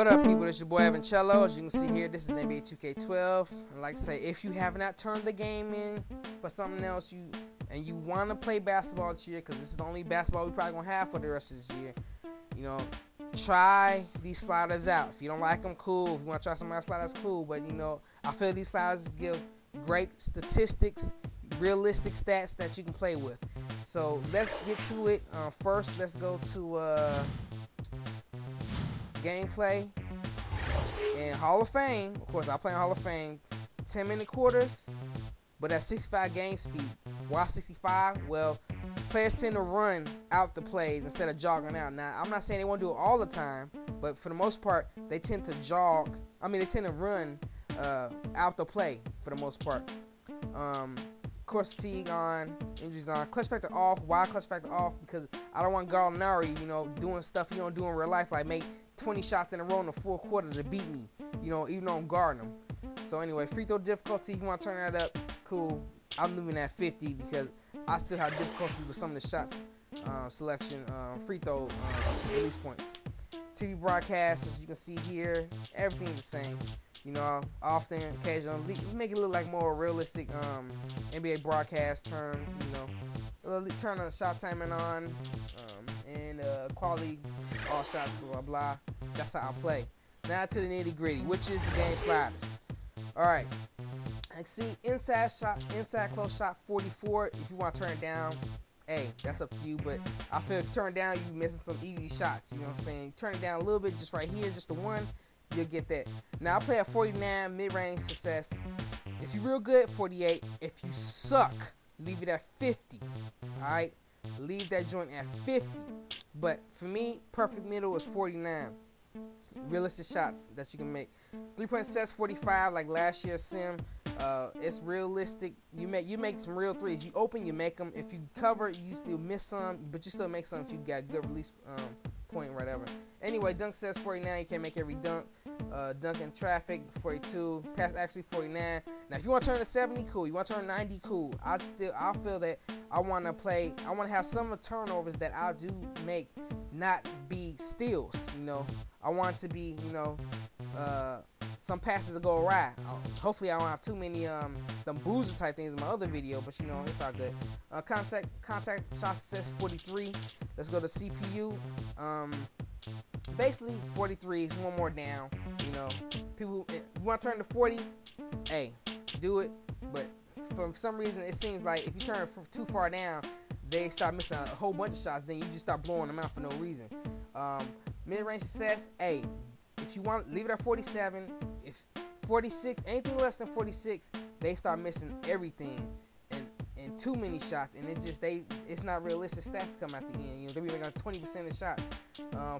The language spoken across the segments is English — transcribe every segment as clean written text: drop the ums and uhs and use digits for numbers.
What up, people? It's your boy Evancello. As you can see here, this is NBA 2K12. And like I say, if you have not turned the game in for something else, you want to play basketball this year, because this is the only basketball we probably gonna have for the rest of this year, you know, try these sliders out. If you don't like them, cool. If you want to try some other sliders, cool. But you know, I feel these sliders give great statistics, realistic stats that you can play with. So let's get to it. First, let's go to gameplay and Hall of Fame. Of course, I play in Hall of Fame. 10-minute quarters, but at 65 game speed. Why 65? Well, players tend to run out the plays instead of jogging out. Now, I'm not saying they won't do it all the time, but for the most part, they tend to jog. They tend to run out the play for the most part. Course fatigue on, injuries on, clutch factor off. Why clutch factor off? Because I don't want Gallinari, doing stuff he don't do in real life, like make 20 shots in a row in the fourth quarter to beat me, even though I'm guarding him. So anyway, free throw difficulty, if you want to turn that up, cool. I'm moving at 50 because I still have difficulty with some of the shots selection, free throw release points. TV broadcast, as you can see here, everything's the same. Often, occasionally, make it look like more realistic NBA broadcast turn, turn the shot timing on, and quality, all shots, blah, blah, blah. That's how I play. Now to the nitty gritty, which is the game sliders. Alright, I see inside close shot 44. If you want to turn it down, hey, that's up to you, but I feel if you turn it down, you're missing some easy shots, you know what I'm saying? Turn it down a little bit, just right here, just the one, you'll get that. Now, I play at 49, mid-range success. If you're real good, 48. If you suck, leave it at 50, alright? Leave that joint at 50. But for me, perfect middle is 49. Realistic shots that you can make. 3-point sets 45, like last year's sim. It's realistic. You make some real threes. You open, you make them. If you cover, you still miss some, but you still make some if you got good release point, whatever. Anyway, dunk sets 49. You can't make every dunk. Dunk in traffic 42. Pass actually 49. Now, if you want to turn to 70, cool. You want to turn 90, cool. I feel that I want to have some of the turnovers that I do make not be steals. I want it to be, some passes that go awry. Hopefully, I don't have too many them boozer type things in my other video, but it's all good. Contact shot says 43. Let's go to CPU. Basically 43 is one more down. People want to turn to 40. Hey, do it. But for some reason, it seems like if you turn too far down, they start missing a whole bunch of shots. Then you just start blowing them out for no reason. Mid-range success, hey, if you want, leave it at 47. If 46, anything less than 46, they start missing everything and too many shots, and it's not realistic stats come at the end. They be making 20% of the shots.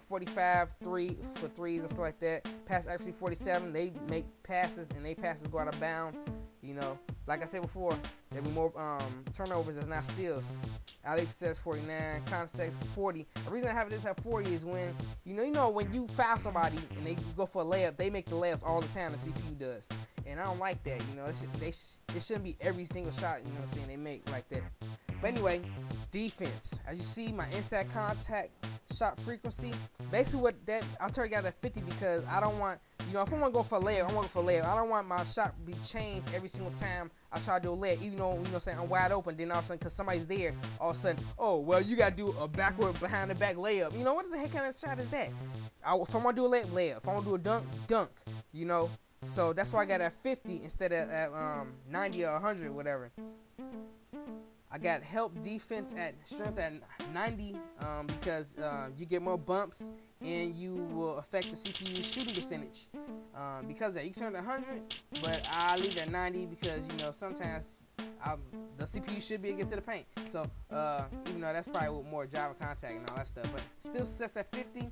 45, 3 for threes and stuff like that. Pass actually 47. They make passes and they passes go out of bounds. Like I said before, there be more turnovers as not steals. Alley says 49, context 40. The reason I have this at 40 is when when you foul somebody and they go for a layup, they make the layups all the time. The CPU does, and I don't like that. It shouldn't be every single shot. They make like that. But anyway, defense. As you see, my inside contact shot frequency. Basically, I turned it out at 50 because I don't want. If I want to go for a layup, I want to go for a layup. I don't want my shot to be changed every single time I try to do a layup, even though, I'm wide open. Then all of a sudden, because somebody's there, all of a sudden, oh, well, you got to do a backward, behind the back layup. What the heck kind of shot is that? If I want to do a layup, layup. If I want to do a dunk. So that's why I got at 50 instead of at 90 or 100, whatever. I got help defense at strength at 90 because you get more bumps and you will affect the CPU shooting percentage. Because of that, you turn to 100, but I leave it at 90 because sometimes the CPU should be able to get to the paint. So even though that's probably with more Java contact and all that stuff, but still sets at 50.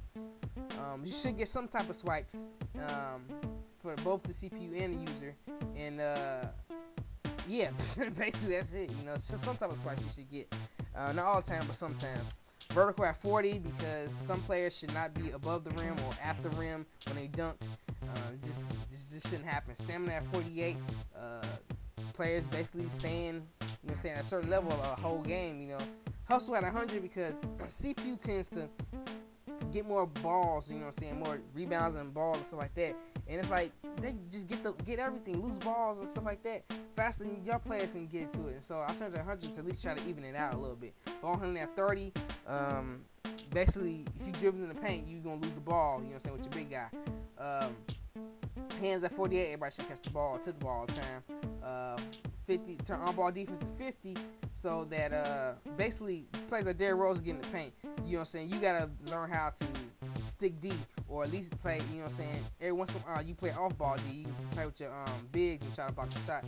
You should get some type of swipes for both the CPU and the user, and yeah, basically that's it. It's just some type of swipe you should get. Not all the time, but sometimes. Vertical at 40 because some players should not be above the rim or at the rim when they dunk. Just shouldn't happen. Stamina at 48. Players basically staying at a certain level a whole game. Hustle at 100 because CPU tends to get more balls, you know what I'm saying, more rebounds and balls and stuff like that. And it's like they just get everything, loose balls and stuff like that, faster than your players can get to it. And so I turned to 100 to at least try to even it out a little bit. Ball handling at 30. Basically, if you driven in the paint, you're gonna lose the ball. You know what I'm saying, with your big guy. Hands at 48. Everybody should catch the ball, tip the ball all the time. 50. Turn on ball defense to 50, so that basically plays like Derrick Rose get in the paint. You know what I'm saying? You gotta learn how to stick D, or at least play. You know what I'm saying? Every once in a while, you play off ball D. You play with your bigs and try to block the shot.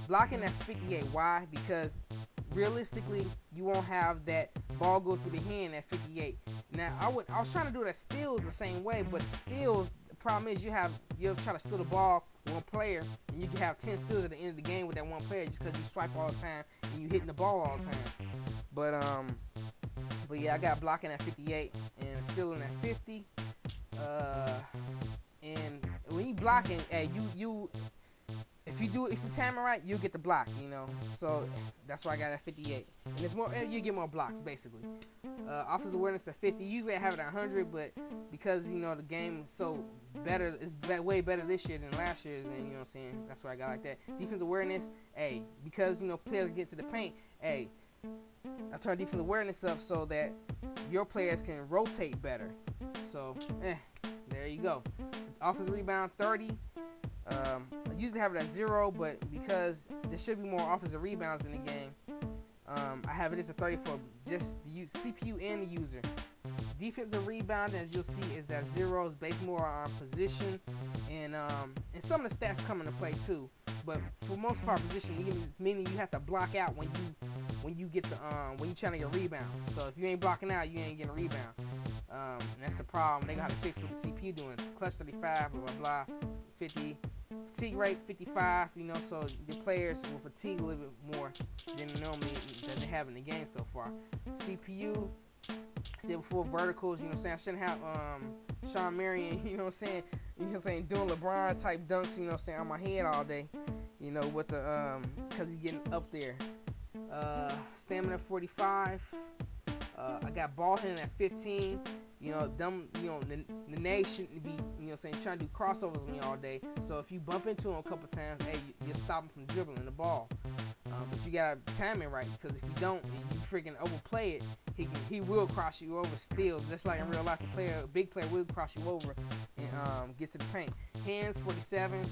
Blocking at 58. Why? Because realistically, you won't have that ball go through the hand at 58. Now, I was trying to do it at steals the same way, but steals, the problem is you'll try to steal the ball with one player, and you can have 10 steals at the end of the game with that one player just because you swipe all the time and you hitting the ball all the time. But yeah, I got blocking at 58 and stealing at 50. And when you blocking, hey, if you time it right, you'll get the block, you know. So that's why I got it at 58. And it's more, you get more blocks basically. Offensive awareness at 50. Usually I have it at 100, but because you know the game is so better, it's way better this year than last year's, and you know what I'm saying. That's why I got like that. Defensive awareness, hey, because you know players get to the paint, hey, I turn defensive awareness up so that your players can rotate better. So, there you go. Offensive rebound 30. I usually have it at 0, but because there should be more offensive rebounds in the game, I have it as a 30 for just the CPU and the user. Defensive rebound, as you'll see, is at 0. It's based more on position, and some of the stats come into play too. But for most part, position meaning you have to block out when you get the when you trying to get a rebound. So if you ain't blocking out, you ain't getting a rebound. And that's the problem. They got to fix what the CPU doing. Clutch 35, blah blah blah, 50. Fatigue rate 55, you know, so your players will fatigue a little bit more than they have in the game so far. CPU, said before, verticals, you know what I'm saying? I shouldn't have Sean Marion, you know what I'm saying, doing LeBron type dunks, you know what I'm saying, on my head all day, you know, with the cause he's getting up there. Stamina 45. I got ball hitting at 15. You know, the Nate shouldn't be, you know what I'm saying, trying to do crossovers with me all day. So if you bump into him a couple times, hey, you're stopping from dribbling the ball. But you gotta time it right, because if you don't, and you freaking overplay it, he will cross you over still. Just like in real life, a big player will cross you over and get to the paint. Hands 47,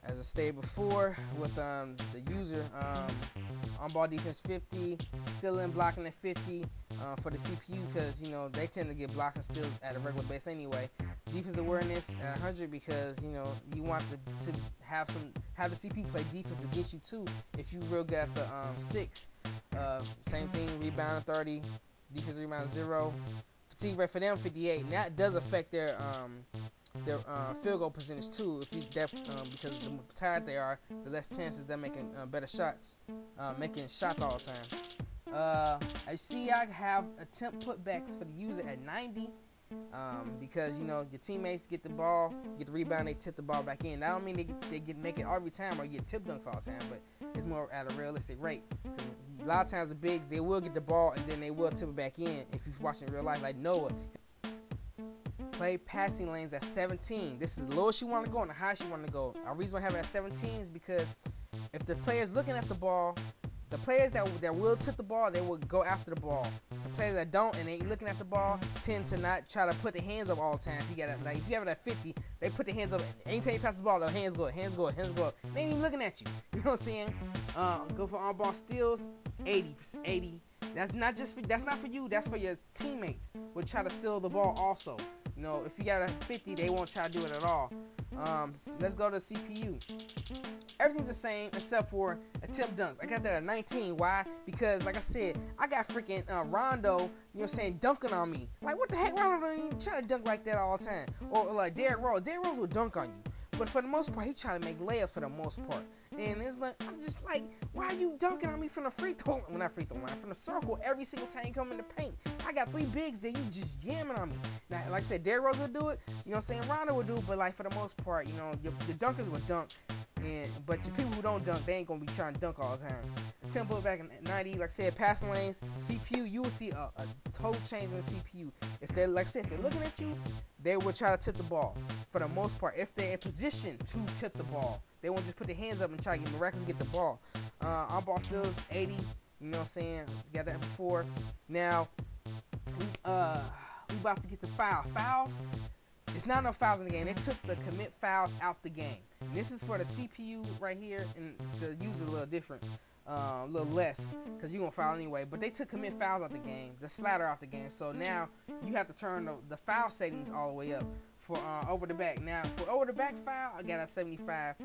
as I stated before, with the user. On ball defense 50, still in blocking at 50 for the CPU, because you know they tend to get blocks and steals at a regular base anyway. Defensive awareness at 100, because you know you want to have the CPU play defense against you too if you real good at the sticks. Same thing, rebound 30, defensive rebound 0, fatigue rate for them 58, and that does affect their field goal percentage too. Because the more tired they are, the less chances they're making better shots, making shots all the time. I see I have attempt putbacks for the user at 90, because you know your teammates get the ball, get the rebound, they tip the ball back in. I don't mean they make it every time or you get tip dunks all the time, but it's more at a realistic rate. Because a lot of times the bigs, they will get the ball and then they will tip it back in. If you're watching in real life, like Noah. Play passing lanes at 17. This is the lowest you want to go and the highest you want to go. Our reason why I have it at 17 is because if the player's looking at the ball, the players that will tip the ball, they will go after the ball. The players that don't and they ain't looking at the ball tend to not try to put their hands up all the time. If you have it at 50, they put their hands up. Anytime you pass the ball, their hands go up, hands go up, hands go up. They ain't even looking at you. You know what I'm saying? Go for on-ball steals, 80. That's not for you. That's for your teammates. Will try to steal the ball also. You know, if you got a 50, they won't try to do it at all. Let's go to CPU. Everything's the same except for attempt dunks. I got that at 19. Why? Because, like I said, I got freaking Rondo, you know what I'm saying, dunking on me. Like, what the heck? Rondo don't even try to dunk like that all the time. Or like Derrick Rose. Derrick Rose will dunk on you. But for the most part, he try to make layups for the most part. And it's like, I'm just like, why are you dunking on me from the free throw? Well, not free throw line, from the circle every single time you come in the paint. I got 3 bigs there, you just jamming on me. Now, like I said, Derrick Rose will do it. You know what I'm saying? Rondo will do it. But like for the most part, you know, the dunkers will dunk. But the people who don't dunk, they ain't gonna be trying to dunk all the time. Tempo back in 90, like I said, passing lanes, CPU, you will see a total change in the CPU. If they're, like I said, if they're looking at you, they will try to tip the ball. For the most part, if they're in position to tip the ball, they won't just put their hands up and try to miraculously get the ball. On ball steals, 80, you know what I'm saying? Got that before. Now, we about to get to fouls. It's not enough fouls in the game. They took the commit fouls out the game. And this is for the CPU right here, and the user a little different, a little less, because you're going to foul anyway. But they took commit fouls out the game, the slider out the game. So now you have to turn the foul settings all the way up for over the back. Now, for over the back foul, I got a 75.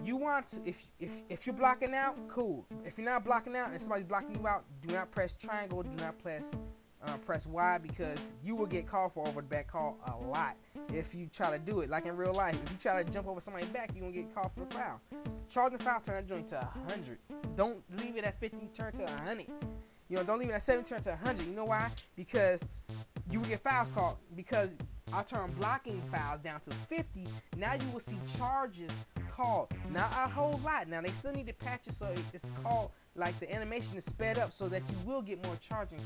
You want to, if you're blocking out, cool. If you're not blocking out and somebody's blocking you out, do not press triangle, do not press Y, because you will get called for over the back call a lot if you try to do it. Like in real life, if you try to jump over somebody's back, you're gonna get called for the foul. Charging foul, turn that joint to 100. Don't leave it at 50, turn to 100. You know, don't leave it at 70, turn to 100. You know why? Because you will get fouls called. Because I turn blocking fouls down to 50. Now you will see charges called. Not a whole lot. Now they still need to patch it so it's called, like the animation is sped up so that you will get more charging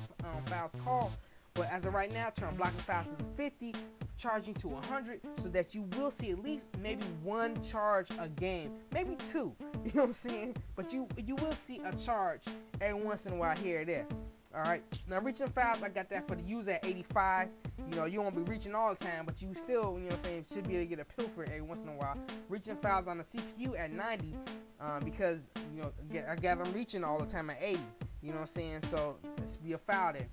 fouls called. But as of right now, turn blocking fouls to 50, charging to 100, so that you will see at least maybe one charge a game, maybe two. You know what I'm saying? But you will see a charge every once in a while here or there. All right. Now reaching fouls, I got that for the user at 85. You know, you won't be reaching all the time, but you still, you know what I'm saying, should be able to get a pilfer every once in a while. Reaching fouls on the CPU at 90, because, you know, I got them reaching all the time at 80. You know what I'm saying? So it's be a foul there.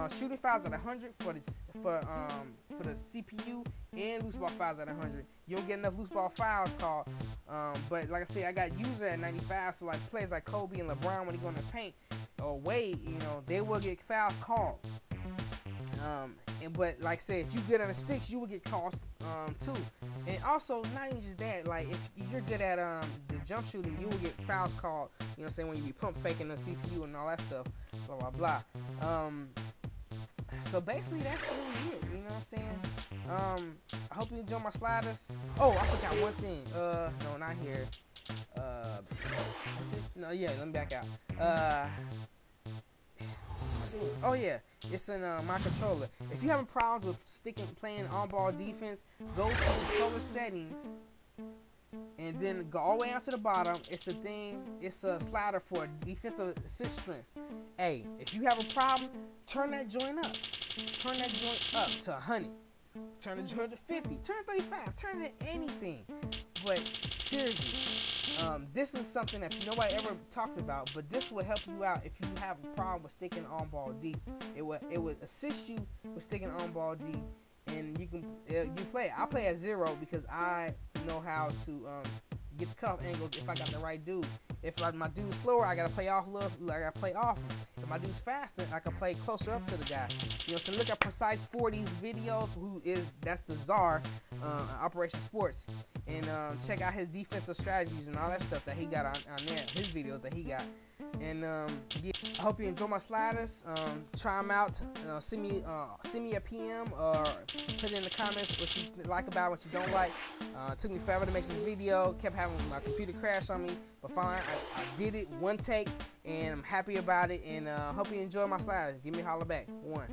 Shooting fouls at 100 for the CPU, and loose ball fouls at 100. You don't get enough loose ball fouls called. But like I said, I got user at 95. So like players like Kobe and LeBron, when they go in the paint or Wade, you know, they will get fouls called. But like I said, if you get on the sticks, you will get calls too. And also, not even just that, like if you're good at the jump shooting, you will get fouls called. You know what I'm saying, when you be pump faking the CPU and all that stuff, blah blah blah. So basically that's really it, you know what I'm saying? I hope you enjoy my sliders. Oh, I forgot one thing. No, not here. That's it? No, yeah, let me back out. Oh yeah, it's in my controller. If you having problems with playing on-ball defense, go to controller settings, and then go all the way down to the bottom. It's a thing. It's a slider for defensive assist strength. Hey, if you have a problem, turn that joint up. Turn that joint up to 100. Turn the joint to 50. Turn it 35. Turn it to anything. But seriously. This is something that nobody ever talks about, but this will help you out if you have a problem with sticking on ball deep. It would assist you with sticking on ball deep, and you can you play. I play at 0 because I know how to get the cuff angles if I got the right dude. If like my dude's slower, I gotta play off I gotta play off him. If my dude's faster, I can play closer up to the guy. You know, so look at Precise 40's videos. That's the czar, Operation Sports, and check out his defensive strategies and all that stuff that he got on there. His videos that he got. And yeah, I hope you enjoy my sliders. Try them out. Send me a PM or put it in the comments what you like about it, what you don't like. It took me forever to make this video. Kept having my computer crash on me, but fine. I did it one take, and I'm happy about it. And hope you enjoy my sliders. Give me a holler back. 1.